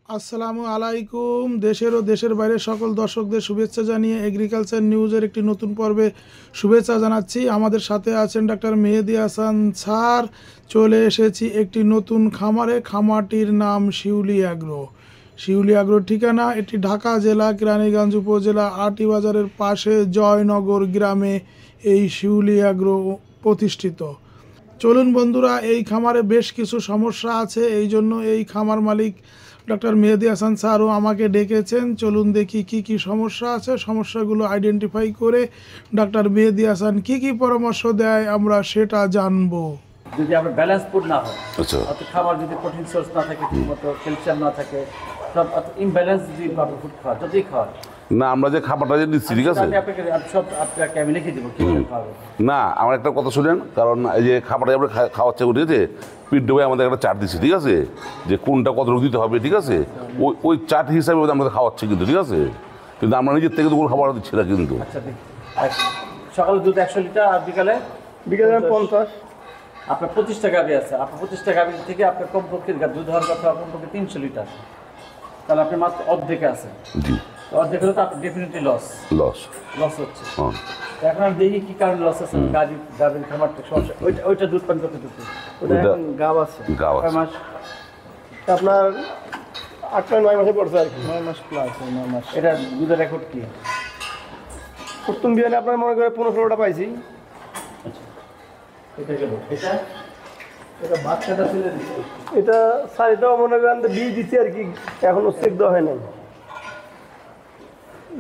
আসসালামু আলাইকুম। দেশের ও দেশের বাইরে সকল দর্শকদের শুভেচ্ছা জানিয়ে এগ্রিকালচার নিউজের একটি নতুন পর্বে শুভেচ্ছা জানাচ্ছি। আমাদের সাথে আছেন ডাক্তার মেহেদী হাসান স্যার। চলে এসেছি একটি নতুন খামারে। খামারটির নাম শিউলি অ্যাগ্রো। শিউলি অ্যাগ্রোর ঠিকানা এটি ঢাকা জেলা কেরানীগঞ্জ উপজেলা আটি বাজারের পাশে জয়নগর গ্রামে এই শিউলি অ্যাগ্রো প্রতিষ্ঠিত। চলুন বন্ধুরা, এই খামারে বেশ কিছু সমস্যা আছে, এই জন্য এই খামার মালিক ডক্টর মেহেদী হাসান স্যারও আমাকে ডেকেছেন। চলুন দেখি কি কি সমস্যা আছে, সমস্যাগুলো আইডেন্টিফাই করে ডক্টর মেহেদী হাসান কি কি পরামর্শ দেয় আমরা সেটা জানবো। যদি আমরা ব্যালেন্স ফুড না হয়, আচ্ছা অর্থাৎ খাবার যদি প্রোটিন সোর্স না থাকে, ঠিকমতো ক্যালসিয়াম না থাকে, সব ইমব্যালেন্স যদি আপনি ফুড খাওয়া যতই খাওয়ান না, আমরা যে খাবারটা যে নিচ্ছি ঠিক আছে আমি আপনাকে আমি লিখে দেবো কীভাবে খাওয়াবেন। না, আমার একটা কথা শুনেন, কারণ এই যে খাবারটা আমরা খাওয়াচ্ছে ঠিক আছে, পিঠ ডোবে আমাদের একটা চার্ট দিচ্ছি ঠিক আছে, যে কোনটা কত রোগ দিতে হবে ঠিক আছে, ওই চার্ট হিসাবে আমাদের খাওয়াচ্ছে কিন্তু ঠিক আছে, কিন্তু আমরা নিজের থেকে তো কোনো খাবার দিচ্ছি না কিন্তু। আচ্ছা ঠিক সকালে দুধ 100 লিটার আর বিকালে 50। আপনার 25টা গাভি আছে, আপনার 25টা গাভি থেকে আপনার কমপক্ষে দুধ হওয়ার কথা কমপক্ষে 300 লিটার, তাহলে আপনি মাত্র অর্ধেকে আছে। জি, অর্ধেক হলে তো আপনার ডেফিনেটলি লস হচ্ছে। হ্যাঁ এখন আমি দেখি কি কারণে লস আছে। গাভীর খামারটা সমস্যা, ওইটা দুধ পান করতে দিতে ওটা এখন গাব আছে গাও আছে। মাস আপনার 8-9 মাসে পড়ছে আর কি, 9 মাস প্লাস 9 মাস। এটা দুধের রেকর্ড কি? প্রথম বিয়ানে আপনার মনে করে 15-16টা পাইছি। এটা গেল, এটা বাচ্চাটা ফেলে দিচ্ছে। এটা সারিটাও মনে করেন বীজ দিচ্ছি আর কি, এখনো চেক দেওয়া হয় নাই।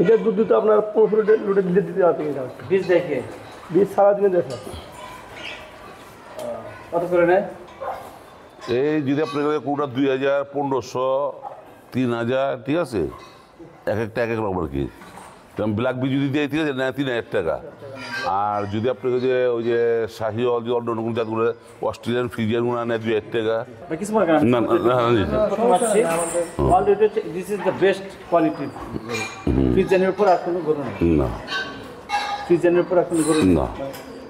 এটা দুধ তো আপনার 15 লিটার দিতে হবে। বীজ দেখে বীজ সারাদিনে দেখা কত করে নেয়? এই যদি আপনার কোনটা 2000, 1500, 3000 ঠিক আছে, এক একটা এক এক রকম আর কি। যেমন ব্ল্যাক বি যদি দেয় ঠিক আছে, নেয় 3000 টাকা। আর যদি আপনাকে যে ওই যে শাহিওয়াল যে অন্য কোনো জাতগুলো অস্ট্রেলিয়ান ফ্রিজিয়ানগুলো নেয় 2000 টাকা। কিছু মনে করেন না প্রথম আসছি already this is the best quality. ফ্রিজিয়ানের উপর আর কোনো গরু নেই, না ফ্রিজিয়ানের উপর আর কোনো গরু নেই। না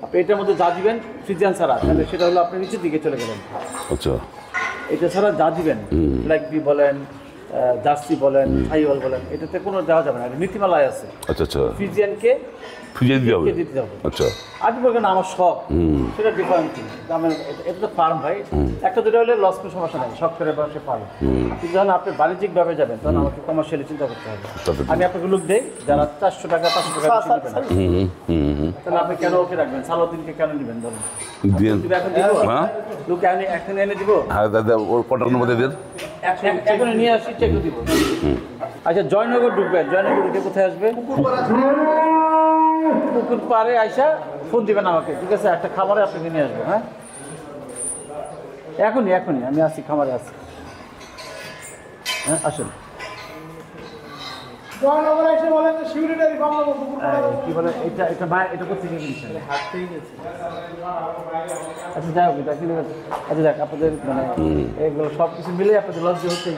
আপনি এটার মধ্যে যা দিবেন ফ্রিজিয়ান ছাড়া, তাহলে সেটা হলো আপনি নিচের দিকে চলে গেলেন। আচ্ছা এটা ছাড়া যা দিবেন, ব্ল্যাক বি বলেন, জার্সি বলেন, সাইওয়াল বলেন, এটাতে কোনো দেওয়া যাবে না। নীতিমালায় আছে আচ্ছা আচ্ছা ফ্রিজিয়ানকে ফ্রিজে দিতে হবে। দিতে হবে। আচ্ছা আজ বলবেন আমার শখ, সেটা ডিফারেন্ট। এটা তো ফার্ম ভাই, একটা দুটো হলে লস কোনো সমস্যা নেই, শখ করে সে পারে। কিন্তু যখন আপনি বাণিজ্যিকভাবে যাবেন তখন আমাকে কমার্শিয়ালি চিন্তা করতে হবে। আমি আপনাকে লোক দেই যারা 400 টাকা 500 টাকা বেশি নেবেন, তাহলে আপনি কেন ওকে রাখবেন? সালাউদ্দিনকে কেন নেবেন? ধরুন এখন দিব, হ্যাঁ লোক এখন এনে দিব, হ্যাঁ দাদা ওর কটার মধ্যে দেন। এখন নিয়ে আসি, চেক দিব। আচ্ছা, জয়নগর ঢুকবেন, জয়নগর ঢুকে কোথায় আসবে? পুকুর পাড়ে আইসা ফোন দিবেন আমাকে, ঠিক আছে? একটা খাবারে আপনাকে নিয়ে আসবো। হ্যাঁ, এখনই আমি আসি, খামারে আসি। হ্যাঁ আসুন। কি বলে এটা ভাই, এটা কোথেকে কিনছেন? আচ্ছা যাই হোক, এটা কিনে গেছে। আচ্ছা দেখ, আপনাদের মানে এগুলো সব কিছু মিলে আপনাদের লস হচ্ছে।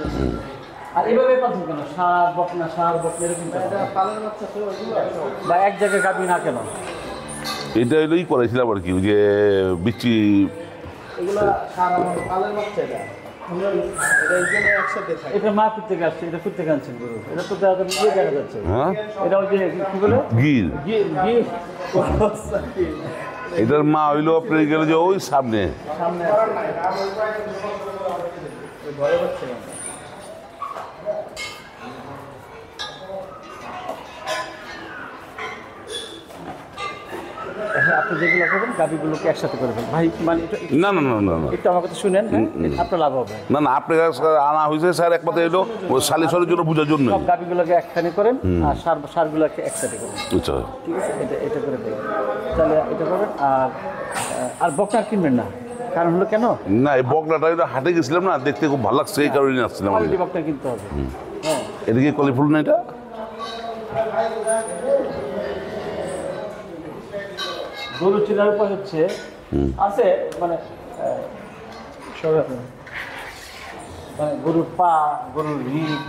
আর এভাবে পাচ্ছেন কেন? সার বকনা এরকম বা এক জায়গায় গাবি না কেন? এটা হলোই করেছিলাম আর কি, ওই যে বিচি এটা মা কোথা থেকে আসছে? এটা কোথা থেকে আনছেন গরু? এটা তো দেখা যাচ্ছে। হ্যাঁ এটা ওই যে কি বলে গির, গির। এটার মা হইলো আপনার গেলে যে ওই সামনে। সামনে ঘরে হচ্ছে। আপনি যেগুলো করবেন গাভিগুলোকে একসাথে করবেন ভাই, মানে না না না না না একটু আমার কথা শুনেন, আপনার লাভ হবে। না না, আপনার কাছে আনা হয়েছে স্যার একমাত্র এলো ওই সালিসরের জন্য বোঝার জন্য। সব গাভিগুলোকে একখানে করেন আর সারগুলোকে একসাথে করেন, আচ্ছা ঠিক আছে? এটা করে দেবেন, তাহলে এটা করবেন। আর বকনা কিনবেন না, কারণ হলো কেন? না, এই বকনাটা এটা হাটে গেছিলাম না, দেখতে খুব ভালো লাগছে, এই কারণে আসছিলাম। কোয়ালিটি বকনা কিনতে হবে। হ্যাঁ, এটা কি কলিফুল না? এটা গরু চেনার উপায় হচ্ছে আছে, মানে মানে গরুর পা, গরুর রিপ,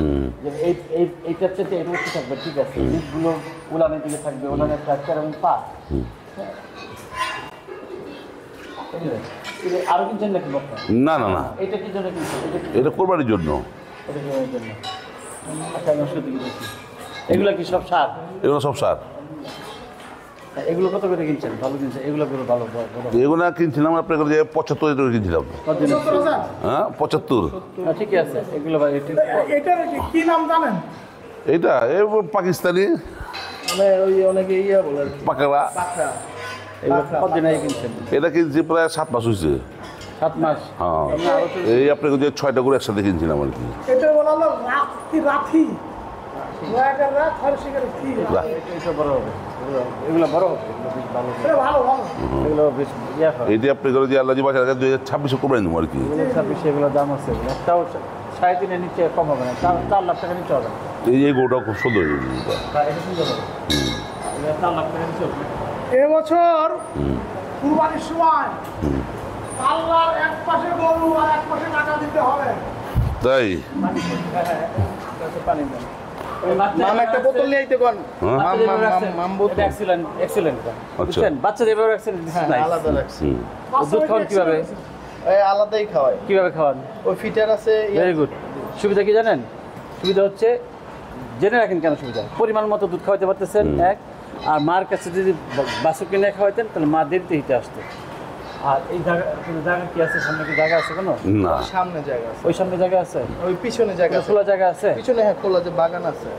এইটার চেয়ে এটা উঠতে থাকবে, ঠিক আছে? রিপগুলো উলানের দিকে থাকবে, উলানের ফ্র্যাকচার এবং পা। আরো কিনছেন নাকি বকনা? না না না, এটা কি জন্য কিনছেন? এটা কোরবানির জন্য। এটা জমির জন্য। আচ্ছা, আমি ওষুধ দিকে দেখি। এগুলো কি সব সার? এগুলো সব সার। এগুলো কত করে কিনছেন? ভালো কিনছেন এগুলো করে ভালো এগুলো কিনছিলাম আপনার যে 75 করে কিনছিলাম। হ্যাঁ 75। ঠিকই আছে এগুলো ভাই। এটার কি নাম জানেন? এইটা এই পাকিস্তানি মানে ওই অনেকে ইয়া বলে আর কি। পাকড়া। এগুলো কতদিন আগে কিনছেন? এটা কিনছি প্রায় 7 মাস হয়েছে। 7 মাস? হ্যাঁ এই আপনাকে যে 6টা করে একসাথে কিনছিলাম আর কি। এটা বলা হলো রাথি। এটা বড় হবে, এগুলো বড় হবে, এগুলো বেশ ভালো হবে। ভালো ভালো এগুলো বেশ ইয়া হবে। এইটা আপনি যে আল্লাহ বাজার 2026 করে নেবো আর কি। 26 এগুলো দাম আছে, একটাও 3.5-এর নিচে কম হবে না, 4 লাখ টাকা নিচে হবে না। এই গরুটা খুব সুন্দর। এটা সুন্দর হবে, এটা 4 লাখ টাকা নিচে হবে। এবছর কুরবানির সময় আল্লাহর এক পাশে গরু আর এক পাশে টাকা দিতে হবে। তাই পানি দেন। মাম একটা বোতল নিয়ে আইতে কোন। মাম বোতল। এক্সিলেন্ট। বুঝছেন? বাচ্চাদের এভাবে এক্সিলেন্ট দিচ্ছেন না। আলাদা রাখছি। দুধ খাওয়ান কিভাবে? এই আলাদাই খাওয়ায়। কিভাবে খাওয়ান? ওই ফিটার আছে। Very good. সুবিধা কি জানেন? সুবিধা হচ্ছে, জেনে রাখেন কেন সুবিধা। পরিমাণ মতো দুধ খাওয়াতে পারতেছেন এক, আর মার কাছে যদি বাছুর কিনে খাওয়াতেন তাহলে মা দেরিতে হিতে আসতো। আর এই জায়গা কি আছে? সামনে কি জায়গা আছে কোনো? না সামনে জায়গা আছে। ওই সামনে জায়গা আছে? ওই পিছনে জায়গা আছে। খোলা জায়গা আছে? পিছনে হ্যাঁ খোলা যে বাগান আছে।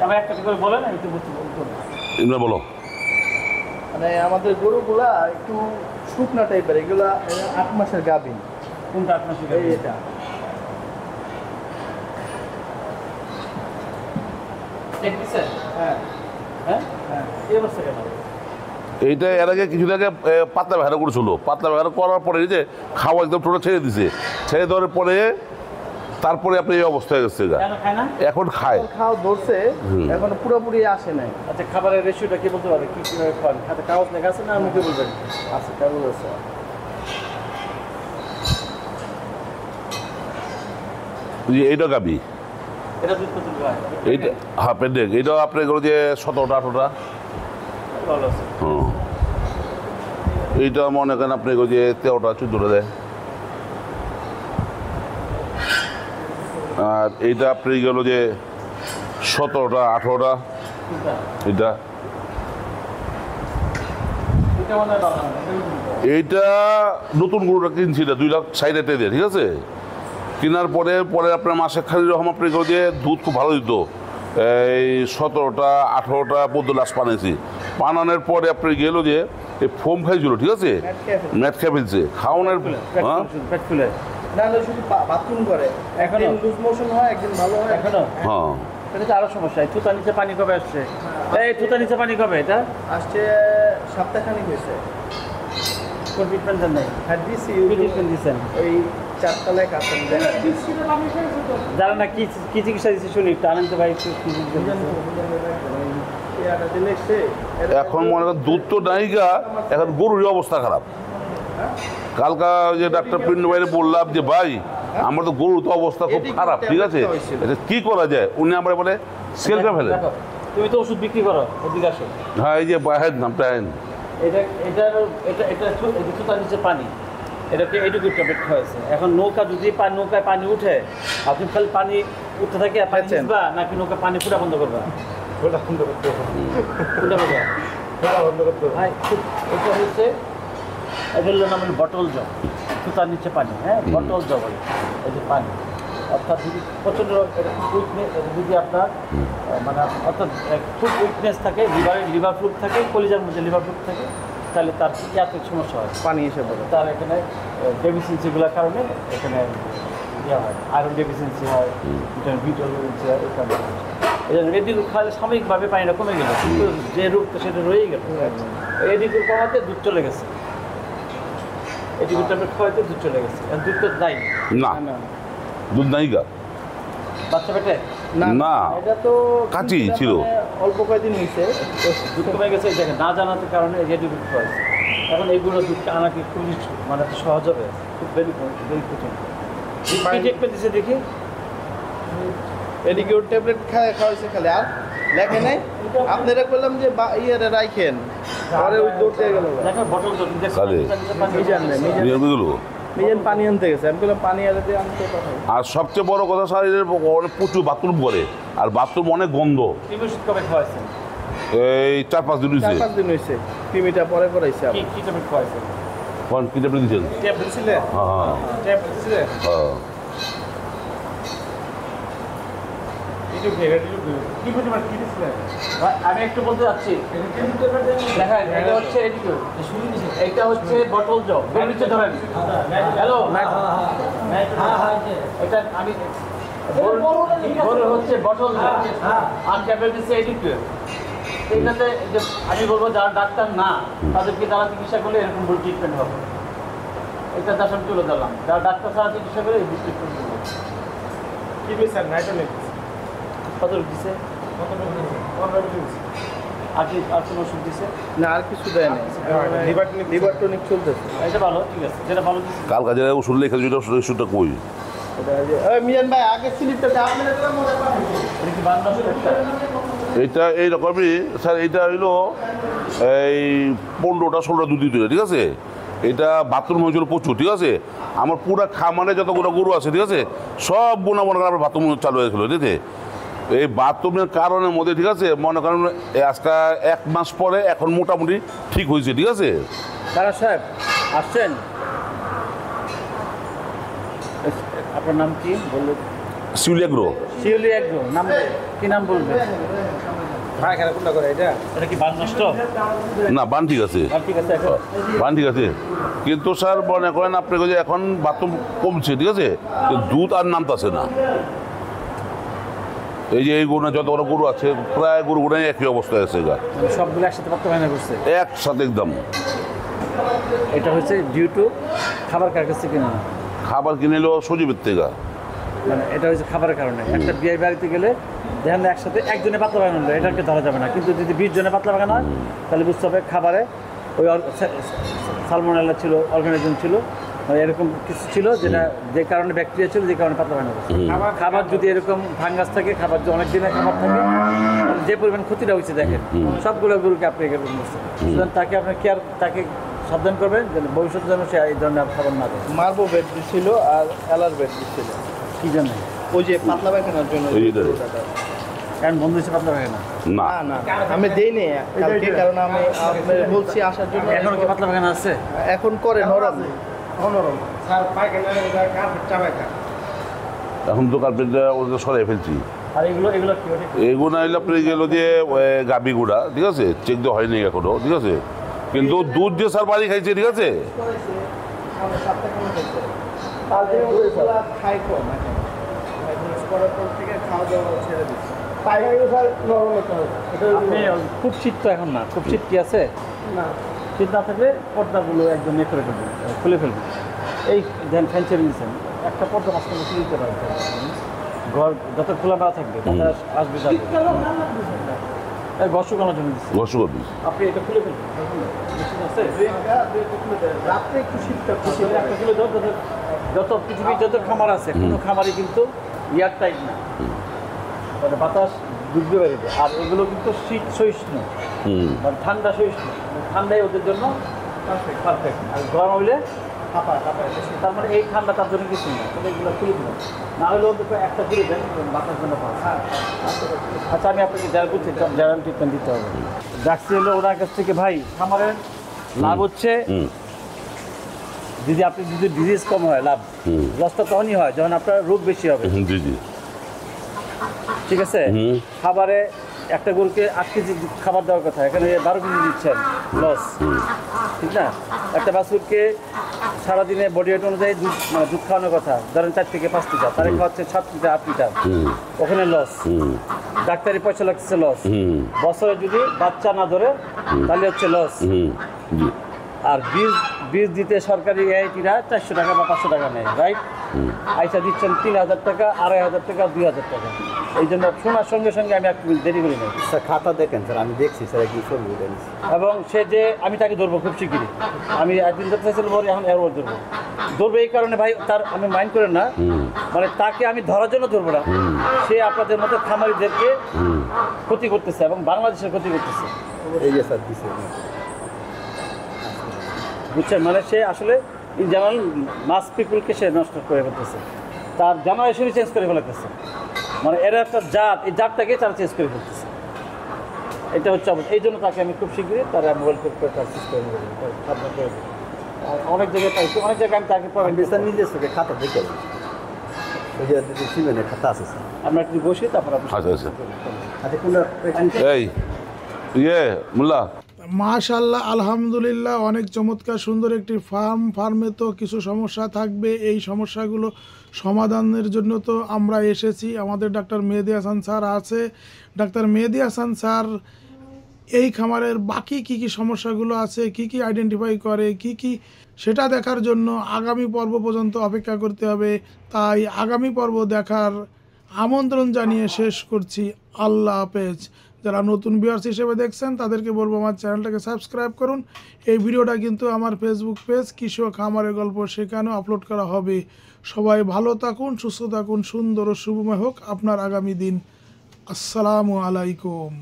আমার একটা করে বলেন, একটু বুঝতে বলতে। এমনি বলো। মানে আমাদের গরুগুলা একটু শুকনা টাইপের, এগুলা 8 মাসের গাভীন। কোনটা আপনার সুবিধা? এই এটা হ্যাঁ হ্যাঁ হ্যাঁ, এই অবস্থা কেন? এইটা এর আগে কিছুদিন আগে পাতলা ভেড়া করেছিল। পাতলা ভেড়া করার পরে এই যে খাওয়া একদম টোটা ছেড়ে দিছে। ছেড়ে দেওয়ার পরে তারপরে আপনি এই অবস্থা হয়ে গেছে। কেন খায় না? এখন খায়। খাওয়া ধরছে, এখন পুরোপুরি আসে নাই। আচ্ছা, খাবারের রেশিওটা কি বলতে পারবে? কীভাবে খাওয়ান? হাতে কাগজ লেখা আছে না মুখে বলবেন? আছে কাগজ আছে। এইটা গাবি, এটা দুধ কত হয়? এইটা হ্যাঁ পেন্ডেক। এইটাও আপনার এগুলো যে 17টা 18টা। ভালো আছে। হুম এইটা মনে করেন আপনি এগুলো যে 13টা 14টা দেয়। আর এইটা আপনি গেল যে 17টা 18টা। এটা এটা মনে হয় ভালো না। এইটা নতুন গরুটা কিনছি, এটা 2,60,000 দিয়ে, ঠিক আছে। কেনার পরে আপনার মাসে খালি রকম আপনি এগুলো যে দুধ খুব ভালো দিত। এই 17টা 18টা পর্যন্ত লাস্ট পানিয়েছি। পানানোর পরে আপনি গেলো যে এই ফোম খাইছিল, ঠিক আছে, ম্যাট খেয়ে ফেলছে খাওয়ানোর। হ্যাঁ পেট ফুলে না না, শুধু বাথরুম করে। একদিন লুজ মোশন হয়, একদিন ভালো হয়। এখনো? হ্যাঁ এটা তো আরো সমস্যা। এই থুতা নিচে পানি কবে আসছে? এই থুতা নিচে পানি কবে? এটা আসছে সপ্তাহখানিক হয়েছে। কোন ট্রিটমেন্ট দেন নাই? হ্যাঁ দিছি। কি ট্রিটমেন্ট দিচ্ছেন? ওই 4 তলায় কাছেন। জানা না কি কি চিকিৎসা দিচ্ছে শুনি একটু। আনন্দ ভাই একটু কি চিকিৎসা দিচ্ছে? এখন মনে করেন দুধ তো নাইগা, এখন গরুর অবস্থা খারাপ। কালকা ওই যে ডাক্তার পিন্টু ভাইরে বললাম যে ভাই আমার তো গরুর তো অবস্থা খুব খারাপ, ঠিক আছে, এটা কি করা যায়? উনি আমার বলে সেল করে ফেলে। দেখো, তুমি তো ওষুধ বিক্রি করো, এদিকে আসো। হ্যাঁ এই যে বাহের নামটা এটা এটা এটা এটা থুতা নিচে পানি, এটাকে এইটুকু ট্যাবলেট খাওয়াইছে। এখন নৌকা যদি নৌকায় পানি উঠে, আপনি খালি পানি উঠতে থাকে পানি দিবা, নাকি নৌকা পানি ফুটা বন্ধ করবা? ফুটা বন্ধ করতে হবে। ফুটা বন্ধ করতে হবে। ভাই এটা হচ্ছে, এগুলোর নাম হলো বটল জগ। থুতার নিচে পানি, হ্যাঁ বটল জগ বলে। এই যে পানি অর্থাৎ যদি প্রচণ্ড উইকনেস, যদি আপনার মানে অর্থাৎ খুব উইকনেস থাকে, লিভার ফ্লুক থাকে, কলিজার মধ্যে লিভার ফ্লুক থাকে, তাহলে তার ইয়াতে সমস্যা হয়, পানি এসে পড়ে। তার এখানে ডেফিসিয়েন্সিগুলোর কারণে এখানে ইয়ে হয়, আয়রন ডেফিসিয়েন্সি হয়, ভিটামিন বি ডেফিসিয়েন্সি হয়, এই কারণে। এই জন্য এডিকুল খাওয়ালে সাময়িকভাবে পানিটা কমে গেল, কিন্তু যে রোগটা সেটা রয়েই গেল। এডিকুল কমাতে দুধ চলে গেছে, এডিকুল ট্যাবলেট খাওয়াতে দুধ চলে গেছে। দুধ তো নাই না, দুধ নাইগা বাচ্চা পেটে না, এটা তো কাঁচি ছিল, অল্প কয়েকদিন হয়েছে দুধ কমে গেছে। দেখে না জানাতে কারণে এডিকুল খাওয়াইছে। এখন এইগুলো দুধ আনা কি খুবই মানে সহজ হবে, খুব ভেরি কঠিন। ট্রিটমেন্ট দিচ্ছে দেখি, এদিকে ট্যাবলেট খাওয়াইছে খালি, আর লেখে নাই। আপনারা বললাম যে ইয়ে রাখেন পরে ওই দৌড়তে গেল দেখো বটল তো তাহলে? মিজান নেই, নিয়ে গেলো। মিজান পানি আনতে গেছে, আমি বললাম পানি আনতে আনতে পাঠাই। আর সবচেয়ে বড় কথা স্যার এদের অনেক প্রচুর বাথরুম করে, আর বাথরুম অনেক গন্ধ। টিমিউশিত কবে খাওয়াইছেন? এই 4-5 দিন হয়েছে। 4-5 দিন হয়েছে, কৃমিটা পরে করাইছে কি আবার। কি ট্যাবলেট খাওয়াইছেন? কোন কি ট্যাবলেট দিচ্ছেন? ট্যাব দিছিলে? হ্যাঁ ট্যাব দিছিলে? হ্যাঁ। কি পরিমাণ কি দিছিলে? আমি একটু বলতে যাচ্ছি, দেখেন এটা হচ্ছে এটা হচ্ছে বটল জগ, নিচে ধরেন। হ্যালো, এটা আমি বড় হচ্ছে বটল জগ, আর ট্যাবলেট দিচ্ছে এডিক্টেড। এটাতে যে আমি বলবো যারা ডাক্তার না তাদেরকে যারা চিকিৎসা করলে এরকম ভুল ট্রিটমেন্ট হবে। এটা তার সঙ্গে তুলে দিলাম, যারা ডাক্তার ছাড়া চিকিৎসা করে এই ভুল ট্রিটমেন্ট হবে। কি দিয়েছেন নাইট্রোনিক? কত দিচ্ছে? আর কোনো ওষুধ দিচ্ছে? না আর কিছু দেয় না, লিভার টনিক চলতেছে। এটা ভালো, ঠিক আছে, যেটা ভালো দিচ্ছে। কাল কাজে ওষুধ লেখা যেটা ওষুধটা কই? মিজান ভাই আগে স্লিপটা আপনার এটা কি বান্দাস একটা? এইটা এইরকমই স্যার, এইটা হইলো এই 15টা 16টা দুধ দিতে, ঠিক আছে? এটা বাথরুম হয়েছিল প্রচুর, ঠিক আছে? আমার পুরো খামারে যতগুলো গরু আছে, ঠিক আছে, সব বোনা মনে করেন আমার বাথরুম চালু হয়েছিল, ঠিক আছে? এই বাথরুমের কারণের মধ্যে, ঠিক আছে, মনে করেন আজকে 1 মাস পরে এখন মোটামুটি ঠিক হয়েছে, ঠিক আছে? তারা সাহেব আসছেন? আপনার নাম কি বললেন? সিউলিয়াগ্রো। শিউলি একদম নাম কি নাম বলবেন? ভাই খেলা কোনটা করে এটা? এটা কি বান নষ্ট? না, বান ঠিক আছে, আর ঠিক আছে এখন? বান ঠিক আছে, কিন্তু স্যার মনে করেন আপনাকে যে এখন বাথরুম কমছে, ঠিক আছে, কিন্তু দুধ আর নামতেছে না। এই যে এই গরু যত বড় গরু আছে প্রায় গরুগুলোই একই অবস্থায় আছে গা, মানে সবগুলো একসাথে পাত্র বায়না করছে। একসাথে একদম। এটা হচ্ছে ডিউ টু খাবার কার কাছে কিনা না, খাবার কিনে এলো সজীবের থেকে। মানে এটা হচ্ছে খাবারের কারণে। একটা বিয়ে বাড়িতে গেলে দেখেন না একসাথে একজনে পাতলা বাগান হলো, এটাকে ধরা যাবে না। কিন্তু যদি 20 জনে পাতলা বাগান হয় তাহলে বুঝতে হবে খাবারে ওই সালমোনেলা ছিল, অর্গানিজম ছিল, মানে এরকম কিছু ছিল যেটা যে কারণে ব্যাকটেরিয়া ছিল, যে কারণে পাতলা বাগান হচ্ছে। খাবার যদি এরকম ভাঙ্গাস থাকে, খাবার যদি অনেক দিনের খাবার থাকে, যে পরিমাণ ক্ষতিটা হয়েছে দেখেন সবগুলো গরুকে আপনি এরকম করছেন। সুতরাং তাকে আপনি কেয়ার, তাকে সাবধান করবেন যেন ভবিষ্যতে যেন সে এই ধরনের খাবার না দেয়। মার্বো বেড ছিল আর এলার বেড ছিল। কী জন্য? ওই যে পাতলা পায়খানার জন্য। এইটাই। কারণ বন্ধু হিসেবে পাতলা বাগান না না, না না আমি দেই নি কালকে, কারণ আমি আপনার বলছি আসার জন্য। এখনো কি পাতলা বাগান আছে? এখন করে নরম। স্যার পায়খানা এটা কার্পেট চাবাইটা। এখন তো কার্পেটটা ওদের সরাই ফেলছি। আর এগুলো এগুলো কি ওটা কি? এগুলো এলে আপনি গেল যে গাবি গুঁড়া, ঠিক আছে, চেক দেওয়া হয়নি এখনো, ঠিক আছে, কিন্তু দুধ দিয়ে স্যার বাড়ি খাইছে, ঠিক আছে। খাই কম এখন, করার পর থেকে খাওয়া দাওয়া ছেড়ে দিচ্ছি। পায়খানাগুলো স্যার নরম হতে হবে। আপনি খুব শীত তো এখন না, খুব শীত কি আছে? না শীত না থাকলে পর্দাগুলো একদম ইয়ে করে ফেলবেন, খুলে ফেলবেন। এই দেন ফ্যান ছেড়ে দিয়েছেন, একটা পর্দা মাঝখানে খুলে দিতে পারেন। ঘর যত খোলা না থাকবে বাতাস আসবে যাবে। এই ঘর শুকানোর জন্য দিচ্ছি, ঘষু করবি। আপনি এটা খুলে ফেলবেন। মেশিন আছে? রাত্রে একটু শীতটা খুশি খুলে একটা খুলে দাও, যত পৃথিবীর যত খামার আছে কোনো খামারই কিন্তু এয়ার টাইট না, মানে বাতাস ঢুকতে পারবে। আর এগুলো কিন্তু শীত সহিষ্ণু, মানে ঠান্ডা সহিষ্ণু, ঠান্ডাই ওদের জন্য পারফেক্ট। আর গরম হইলে তার মানে এই ঠান্ডা তার জন্য কিছু না, তাহলে এগুলো খুলে দেবেন। না হলে অন্তত একটা খুলে দেন, বাতাস জন্য পাওয়া। আচ্ছা, আমি আপনাকে যারা বলছি যারা ট্রিটমেন্ট দিতে হবে ডাকছি হলো ওনার কাছ থেকে। ভাই খামারের লাভ হচ্ছে যদি আপনি যদি ডিজিজ কম হয়, লাভ লসটা তখনই হয় যখন আপনার রোগ বেশি হবে, জি জি, ঠিক আছে? খাবারে একটা গরুকে 8 কেজি খাবার দেওয়ার কথা, এখানে 12 কেজি দিচ্ছেন, লস, ঠিক না? একটা বাছুরকে সারাদিনে বডি ওয়েট অনুযায়ী দুধ মানে দুধ খাওয়ানোর কথা, ধরেন 4 থেকে 5 লিটার, তারে খাওয়াচ্ছে 7 লিটার 8 লিটার, ওখানে লস, ডাক্তারি পয়সা লাগছে লস। বছরে যদি বাচ্চা না ধরে তাহলে হচ্ছে লস। জি। আর বীজ দিতে সরকারি এআইটিরা 400 টাকা বা 500 টাকা নেয়, রাইট? আইসা দিচ্ছেন 3000 টাকা, 2500 টাকা, 2000 টাকা। এই জন্য শোনার সঙ্গে সঙ্গে আমি এক দেরি করি না। স্যার খাতা দেখেন স্যার, আমি দেখছি স্যার কি ছবি উঠেছি। এবং সে যে আমি তাকে ধরবো খুব শিগগিরই, আমি একদিন ধরতে চাইছিলাম, এখন এরও ধরবো এই কারণে ভাই, তার আমি মাইন্ড করেন না, মানে তাকে আমি ধরার জন্য ধরবো না, সে আপনাদের মতো খামারিদেরকে ক্ষতি করতেছে এবং বাংলাদেশের ক্ষতি করতেছে। এই যে স্যার দিছে বুঝছেন, মানে সে আসলে ইন জেনারেল মাস পিপুলকে সে নষ্ট করে ফেলতেছে, তার জেনারেশনই চেঞ্জ করে ফেলতেছে, মানে এর একটা জাত, এই জাতটাকে তারা চেঞ্জ করে ফেলতেছে। এটা হচ্ছে এই জন্য তাকে আমি খুব শীঘ্রই তারা মোবাইল করে তার সিস্টেম সাবধান করে দেবো। আর অনেক জায়গায় পাইছি, অনেক জায়গায় আমি তাকে পড়াই স্যার নিজের চোখে খাতা দেখে ওই যে সিমেন্টের খাতা আছে স্যার। আমরা একটু বসি, তারপর আপনি আচ্ছা আচ্ছা আচ্ছা কোনটা এই মোল্লা মাশাআল্লাহ, আলহামদুলিল্লাহ, অনেক চমৎকার সুন্দর একটি ফার্মে তো কিছু সমস্যা থাকবে, এই সমস্যাগুলো সমাধানের জন্য তো আমরা এসেছি। আমাদের ডাক্তার মেহেদী হাসান স্যার আছে। ডাক্তার মেহেদী হাসান স্যার এই খামারের বাকি কি কি সমস্যাগুলো আছে, কি কি আইডেন্টিফাই করে, কি কি সেটা দেখার জন্য আগামী পর্ব পর্যন্ত অপেক্ষা করতে হবে। তাই আগামী পর্ব দেখার আমন্ত্রণ জানিয়ে শেষ করছি। আল্লাহ হাফেজ। যারা নতুন ভিউয়ার্স হিসেবে দেখছেন তাদেরকে বলবো আমার চ্যানেলটাকে সাবস্ক্রাইব করুন। এই ভিডিওটা কিন্তু আমার ফেসবুক পেজ কৃষক খামারের গল্প, সেখানেও আপলোড করা হবে। সবাই ভালো থাকুন, সুস্থ থাকুন, সুন্দর ও শুভময় হোক আপনার আগামী দিন। আসসালামু আলাইকুম।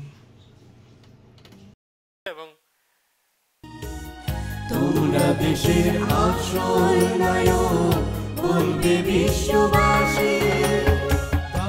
তোমরা দেশের আসল নায়ক, বলবে বিশ্ববাসী।